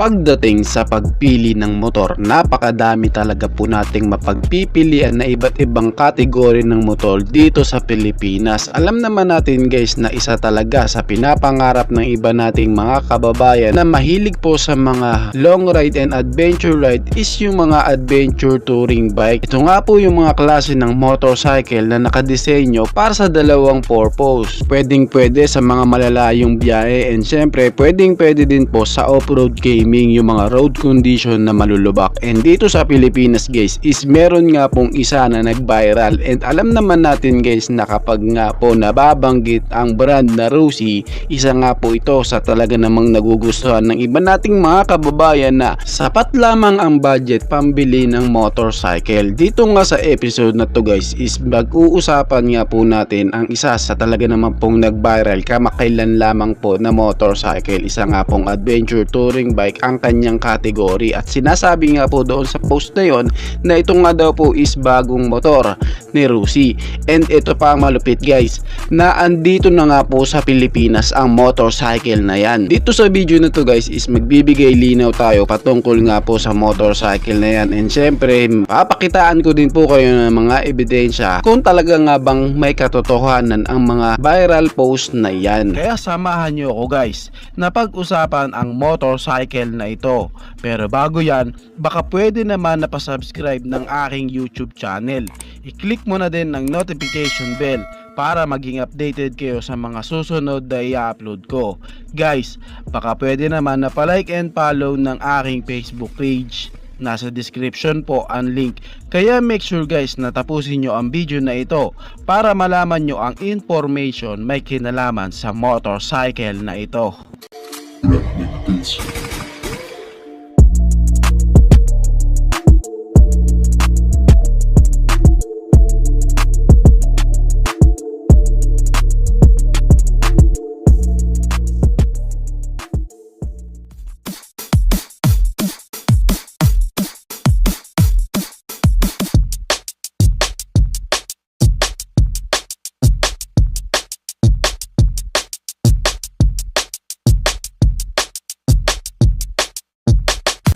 Pagdating sa pagpili ng motor, napakadami talaga po nating mapagpipilian na iba't ibang kategory ng motor dito sa Pilipinas. Alam naman natin guys na isa talaga sa pinapangarap ng iba nating mga kababayan na mahilig po sa mga long ride and adventure ride is yung mga adventure touring bike. Ito nga po yung mga klase ng motorcycle na nakadisenyo para sa dalawang purpose. Pwede sa mga malalayong biyahe and syempre pwede din po sa off-road gaming, yung mga road condition na malulubak. And dito sa Pilipinas guys is meron nga pong isa na nag-viral, and alam naman natin guys na kapag nga po nababanggit ang brand na Rusi, isa nga po ito sa talaga namang nagugustuhan ng iba nating mga kababayan na sapat lamang ang budget pambili ng motorcycle. Dito nga sa episode na to guys is mag-uusapan nga po natin ang isa sa talaga naman pong nag-viral kamakailan lamang po na motorcycle. Isa nga pong adventure touring bike ang kanyang kategory, at sinasabi nga po doon sa post na yon na ito nga daw po is bagong motor ni Rusi. And ito pa ang malupit guys, na andito na nga po sa Pilipinas ang motorcycle na yan. Dito sa video na to guys is magbibigay linaw tayo patungkol nga po sa motorcycle na yan, and syempre papakitaan ko din po kayo ng mga ebidensya kung talaga nga bang may katotohanan ang mga viral post na yan. Kaya samahan nyo ako guys na pag-usapan ang motorcycle na ito. Pero bago yan, baka pwede naman na pa-subscribe ng aking YouTube channel. I-click mo na din ng notification bell para maging updated kayo sa mga susunod na i-upload ko. Guys, baka pwede naman na pa-like and follow ng aking Facebook page. Nasa description po ang link. Kaya make sure guys na tapusin nyo ang video na ito para malaman nyo ang information may kinalaman sa motorcycle na ito.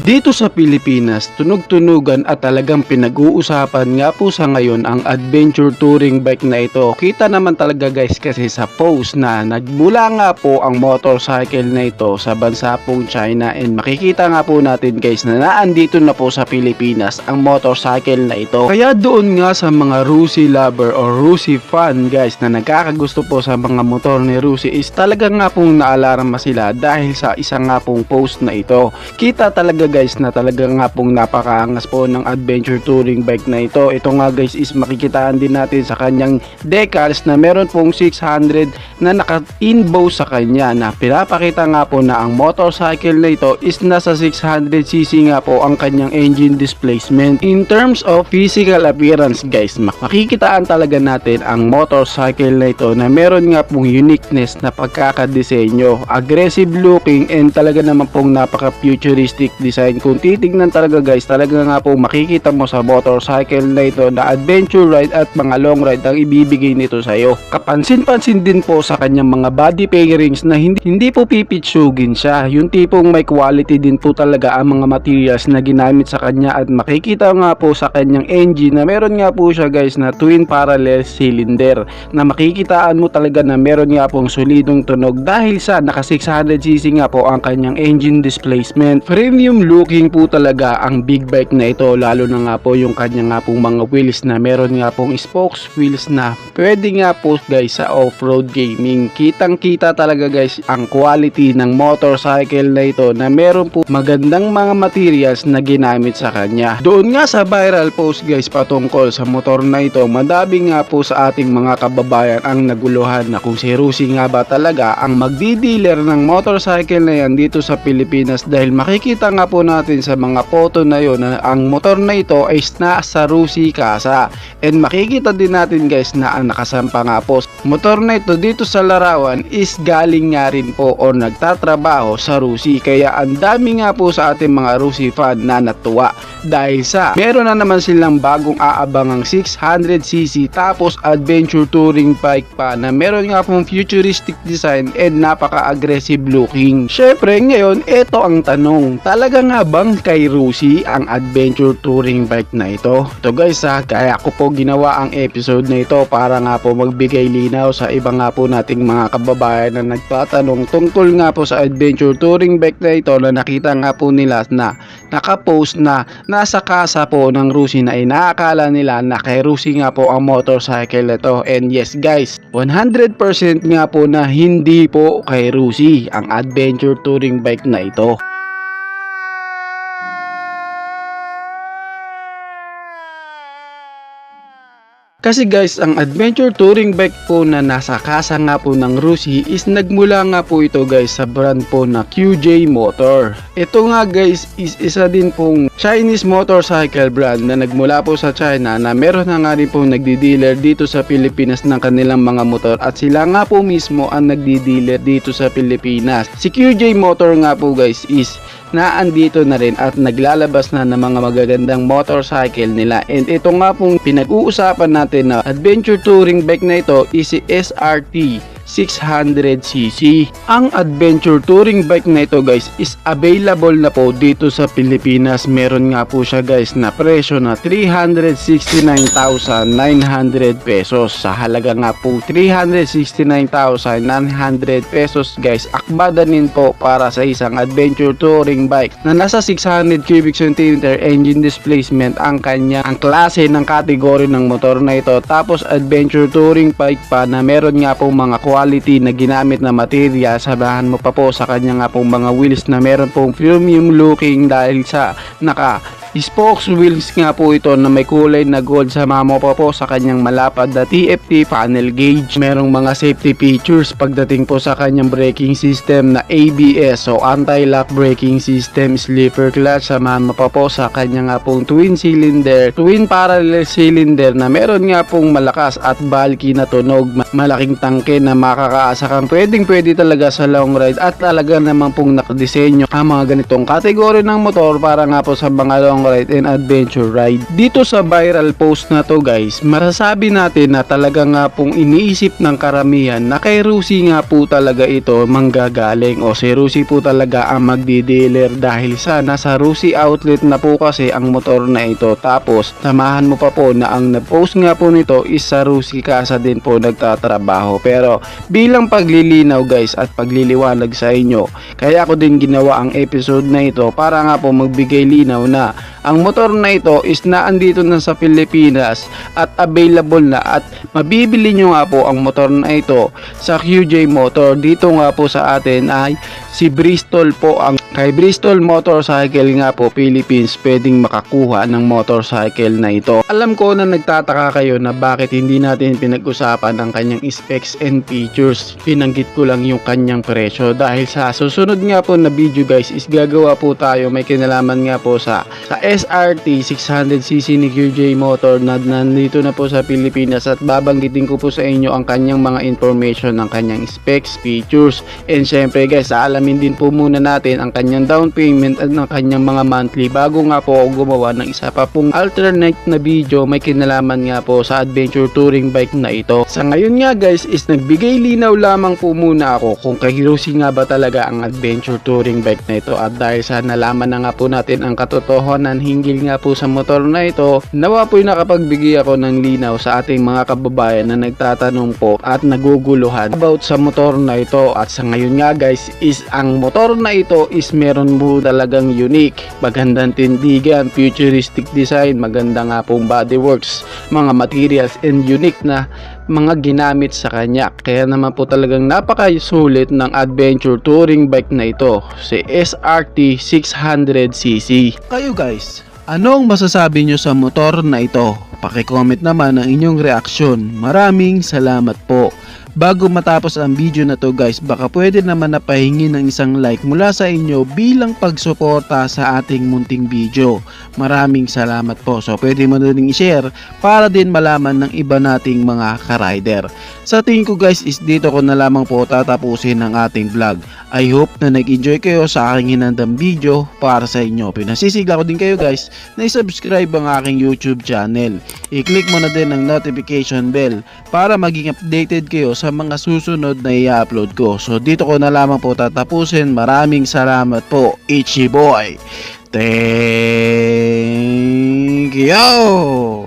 Dito sa Pilipinas, tunog-tunugan at talagang pinag-uusapan nga po sa ngayon ang adventure touring bike na ito. Kita naman talaga guys kasi sa post na nagmula nga po ang motorcycle na ito sa bansa pong China, and makikita nga po natin guys na naandito na po sa Pilipinas ang motorcycle na ito. Kaya doon nga sa mga Rusi lover or Rusi fan guys na nagkakagusto po sa mga motor ni Rusi is talaga nga pong naalarma sila dahil sa isa nga pong post na ito. Kita talaga guys na talaga nga pong napakaangas po ng adventure touring bike na ito. Ito nga guys is makikitaan din natin sa kanyang decals na meron pong 600 na naka-inbow sa kanya, na pinapakita nga po na ang motorcycle na ito is nasa 600cc nga po ang kanyang engine displacement. In terms of physical appearance guys, makikitaan talaga natin ang motorcycle na ito na meron nga pong uniqueness na pagkakadesenyo, aggressive looking, and talaga naman pong napaka-futuristic design. Kung titignan talaga guys, talaga nga po makikita mo sa motorcycle na ito na adventure ride at mga long ride ang ibibigay nito sa iyo. Kapansin-pansin din po sa kanyang mga body pairings na hindi po pipitsugin siya. Yung tipong may quality din po talaga ang mga materials na ginamit sa kanya, at makikita nga po sa kanyang engine na meron nga po siya guys na twin parallel cylinder, na makikitaan mo talaga na meron nga pong solidong tunog dahil sa naka 600cc nga po ang kanyang engine displacement. Premium looking po talaga ang big bike na ito, lalo na nga po yung kanya nga pong mga wheels na meron nga pong spokes wheels na pwede nga po guys sa off-road gaming. Kitang kita talaga guys ang quality ng motorcycle na ito na meron po magandang mga materials na ginamit sa kanya. Doon nga sa viral post guys patungkol sa motor na ito, madami nga po sa ating mga kababayan ang naguluhan na kung si Rusi nga ba talaga ang magdi-dealer ng motorcycle na yan dito sa Pilipinas, dahil makikita nga po po natin sa mga photo na yon na ang motor na ito ay nasa Rusi Casa. And makikita din natin guys na ang nakasampa nga po motor na ito dito sa larawan is galing nga rin po o nagtatrabaho sa Rusi. Kaya ang dami nga po sa ating mga Rusi fan na natuwa dahil sa meron na naman silang bagong aabangang 600cc tapos adventure touring bike pa na meron nga pong futuristic design and napaka-aggressive looking. Syempre ngayon, ito ang tanong, talaga nga bang kay Rusi ang adventure touring bike na ito? Ito guys kaya ko po ginawa ang episode na ito para nga po magbigay linaw sa iba nga po nating mga kababayan na nagtatanong tungkol nga po sa adventure touring bike na ito na nakita nga po nila na nakapost na nasa kasa po ng Rusi na inaakala nila na kay Rusi nga po ang motorcycle ito. And yes guys, 100% nga po na hindi po kay Rusi ang adventure touring bike na ito. Kasi guys, ang adventure touring bike po na nasa kasa nga po ng Rusi is nagmula nga po ito guys sa brand po na QJ Motor. Ito nga guys is isa din pong Chinese motorcycle brand na nagmula po sa China na meron na nga rin po nagdi-dealer dito sa Pilipinas ng kanilang mga motor at sila nga po mismo ang nagdi-dealer dito sa Pilipinas. Si QJ Motor nga po guys is naandito na rin at naglalabas na ng mga magagandang motorcycle nila. And ito nga pong pinag-uusapan natin na adventure touring bike na ito is si SRT 600cc. Ang adventure touring bike na ito guys is available na po dito sa Pilipinas. Meron nga po siya guys na presyo na 369,900 pesos. Sa halaga nga po 369,900 pesos guys, akbadanin po para sa isang adventure touring bike na nasa 600 cubic centimeter engine displacement ang klase ng kategory ng motor na ito. Tapos adventure touring bike pa na meron nga po mga quality na ginamit na material, sabahan mo pa po sa kanya nga pong mga wheels na meron pong premium looking dahil sa spokes wheels nga po ito na may kulay na gold, sama mo pa po sa kanyang malapad na TFT panel gauge. Merong mga safety features pagdating po sa kanyang braking system na ABS o anti-lock braking system, slipper clutch, samahan mo pa po sa kanya nga pong twin parallel cylinder na meron nga pong malakas at bulky na tunog, malaking tangke na makakaasa kang pwede talaga sa long ride at talaga naman pong nakadesenyo ang mga ganitong kategory ng motor para nga po sa mga long ride and adventure ride. Dito sa viral post na to guys, masasabi natin na talaga nga pong iniisip ng karamihan na kay Rusi nga po talaga ito manggagaling o si Rusi po talaga ang magdi-dealer dahil sa nasa Rusi outlet na po kasi ang motor na ito. Tapos samahan mo pa po na ang nag-post nga po nito is sa Rusi Casa din po nagtatrabaho. Pero bilang paglilinaw guys at pagliliwanag sa inyo, kaya ako din ginawa ang episode na ito para nga po magbigay linaw na ang motor na ito is naandito na sa Pilipinas at available na at mabibili nyo nga po ang motor na ito sa QJ Motor. Dito nga po sa atin ay si Bristol po, ang kay Bristol Motorcycle nga po Philippines pwedeng makakuha ng motorcycle na ito. Alam ko na nagtataka kayo na bakit hindi natin pinag-usapan ang kanyang specs and features. Pinanggit ko lang yung kanyang presyo dahil sa susunod nga po na video guys is gagawa po tayo, may kinalaman nga po sa SRT 600cc ni QJ Motor na nandito na po sa Pilipinas at babanggitin ko po sa inyo ang kanyang mga information ng kanyang specs, features, and syempre guys alamin din po muna natin ang kanyang down payment at ng kanyang mga monthly bago nga po ako gumawa ng isa pa pong alternate na video may kinalaman nga po sa adventure touring bike na ito. Sa ngayon nga guys is nagbigay linaw lamang po muna ako kung kay Rusi nga ba talaga ang adventure touring bike na ito, at dahil sa nalaman na nga po natin ang katotohanan hinggil nga po sa motor na ito, nawa po'y nakapagbigay ako ng linaw sa ating mga kababayan na nagtatanong po at naguguluhan about sa motor na ito. At sa ngayon nga guys is ang motor na ito is meron po talagang unique, magandang tindigan, futuristic design, maganda nga pong bodyworks, mga materials and unique na mga ginamit sa kanya. Kaya naman po talagang napakasulit ng adventure touring bike na ito, si SRT 600cc. Kayo guys, anong masasabi nyo sa motor na ito? Paki-comment naman ang inyong reaksyon. Maraming salamat po. Bago matapos ang video na to guys, baka pwede naman napahingi ng isang like mula sa inyo bilang pagsuporta sa ating munting video. Maraming salamat po. So pwede mo na rin i-share para din malaman ng iba nating mga ka-rider. Sa tingin ko guys is dito ko na lamang po tatapusin ang ating vlog. I hope na nag-enjoy kayo sa aking hinandang video para sa inyo. Pinasisigla ko din kayo guys na i-subscribe ang aking YouTube channel. I-click mo na din ang notification bell para maging updated kayo sa mga susunod na i-upload ko. So dito ko na lamang po tatapusin. Maraming salamat po, Ichi Boy. Thank you!